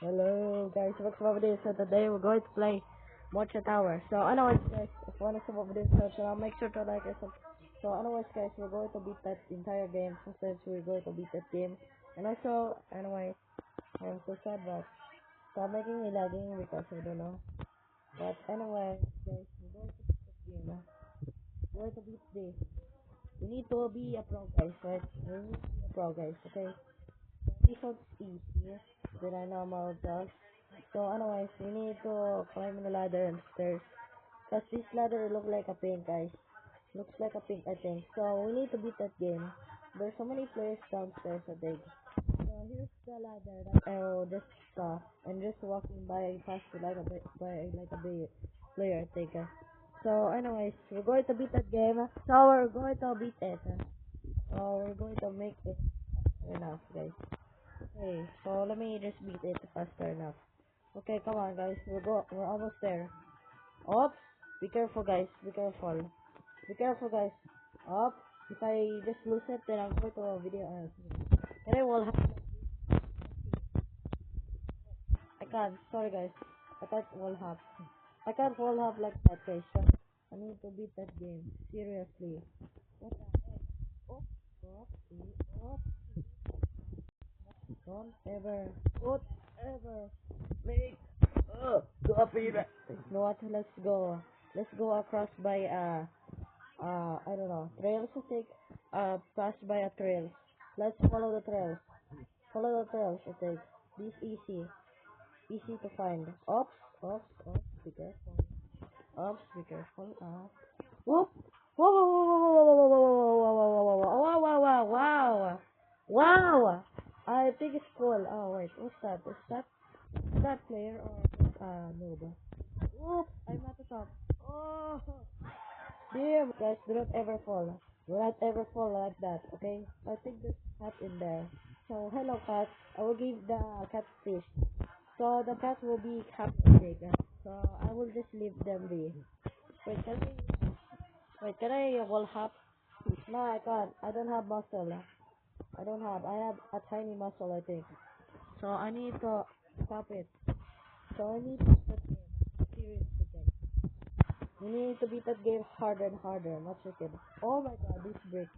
Hello guys, what's up with this? So today we're going to play Mocha Tower. So anyways guys, if you want to sub this so I'll make sure to like it. So anyways guys, we're going to beat that entire game. Sometimes we're going to beat that game. And also, anyway, I'm so sad but stop making me lagging because I don't know. But anyway guys, we're going to beat that game. We're going to beat this. We need to be a pro guys, right? We need to be a pro guys, okay? Default easy than a normal dog. So anyways, we need to climb the ladder and stairs. Cause this ladder look like a pink, guys. Looks like a pink, I think. So we need to beat that game. There's so many players downstairs, I think. So here's the ladder that I will just saw and just walking by past like a bit by like a bit player, I think. So anyways, we're going to beat that game. So we're going to beat it. So we're going to make it enough, guys. Okay, so let me just beat it faster enough. Okay, come on guys, we're almost there. Oops, be careful guys, be careful. Be careful guys. Up, if I just lose it then I'm going to a video and I will have I can't, sorry guys. I can't wall hop. I can't wall hop like that guys. So I need to beat that game. Seriously. What the heck? Oh, oh, oh, don't ever make go up here. You know what? Let's go across by I don't know trails. I think pass by a trail. Let's follow the trails. Follow the trails. I think this easy to find. Oops, be careful. Oops, be careful. Whoop. Whoa, whoa, whoa, whoa, whoa, whoa, whoa, whoa, whoa, whoa, whoa, wow, wow, wow. I think it's cool. Oh wait, what's that? Is that player or noob? Oops, I'm at the top. Oh, damn, guys, do not ever fall. Do not ever fall like that, okay? I think there's a cat in there. So, hello cat. I will give the cat fish. So, the cat will be happy. So, I will just leave them be. Can I wall hop? No, I can't. I don't have muscle. I have a tiny muscle, I think. So, I need to stop it. So, I need to stop it. Seriously, guys. We need to beat that game harder and harder, not chicken. Oh my god, this brick.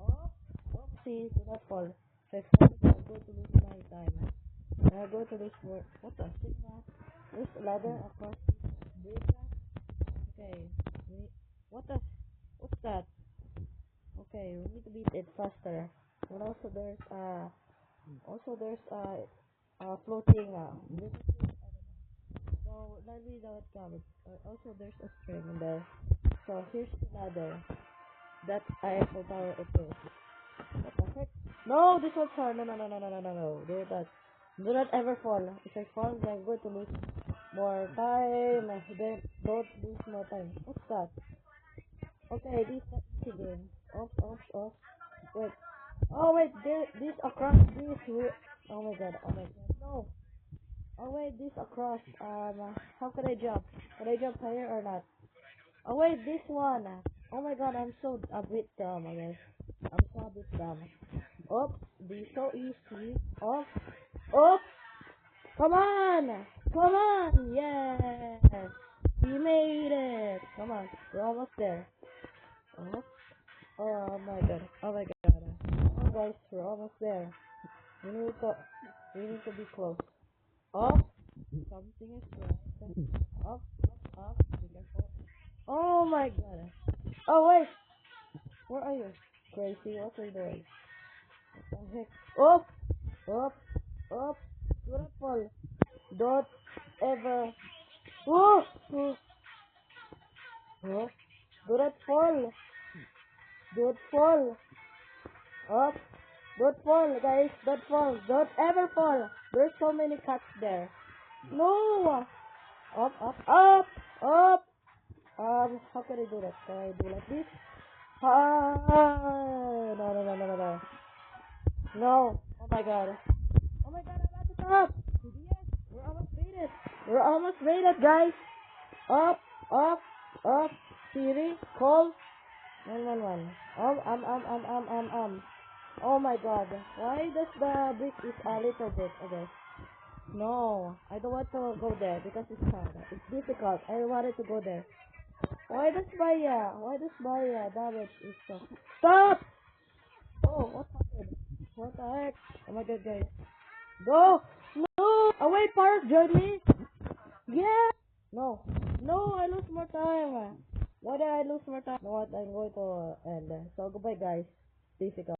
Oh, oopsie, do not fall. If I fall, I'm going to lose my time. I'm going to lose more. What the shit, man? There's a ladder across this brick. Okay. We, what the? What's that? Okay, we need to beat it faster. And also there's floating so let me know it comes. Also there's a string in there. So here's the ladder. That Eiffel Tower it is. What the heck? No, this one's hard. No. Do not ever fall. If I fall, then I'm going to lose more time. Then don't lose more time. What's that? Okay, this is easy game. Off. Wait. Oh wait, this across this. Oh my god. No. Oh wait, this across. How can I jump? Can I jump higher or not? Oh wait, this one. Oh my god, I'm so a bit dumb, I guess. I'm so a bit dumb. Oops, be so easy. Oops. Come on, yes. We made it. Come on, we're almost there. Oh, oh my god, Oh guys, we're almost there. We need to, we need to be close. Oh, something is right. Be careful. Oh my god. Oh wait, where are you? Crazy, what are you doing? What the heck? Up, up. Do not fall. Don't ever. Oh, oh, oh. Do not fall. Don't fall. Up. Don't fall, guys. Don't fall. Don't ever fall. There's so many cats there. No. Up. How can I do that? Can I do like this? No. No. Oh my god. Oh my god, I'm at the top. Yes, we're almost made it, guys. Up, up. Siri, call 911. Oh my god. Why does the brick is a little bit? Okay. No, I don't want to go there because it's hard. It's difficult. I wanted to go there. Why does my damage is so... Stop! Oh, what happened? What the heck? Oh my god, guys. Go! No! Away, Park, join me! Yeah! No. No, I lose more time. Why did I lose more time? You know what? I'm going to end. So, goodbye, guys. Difficult.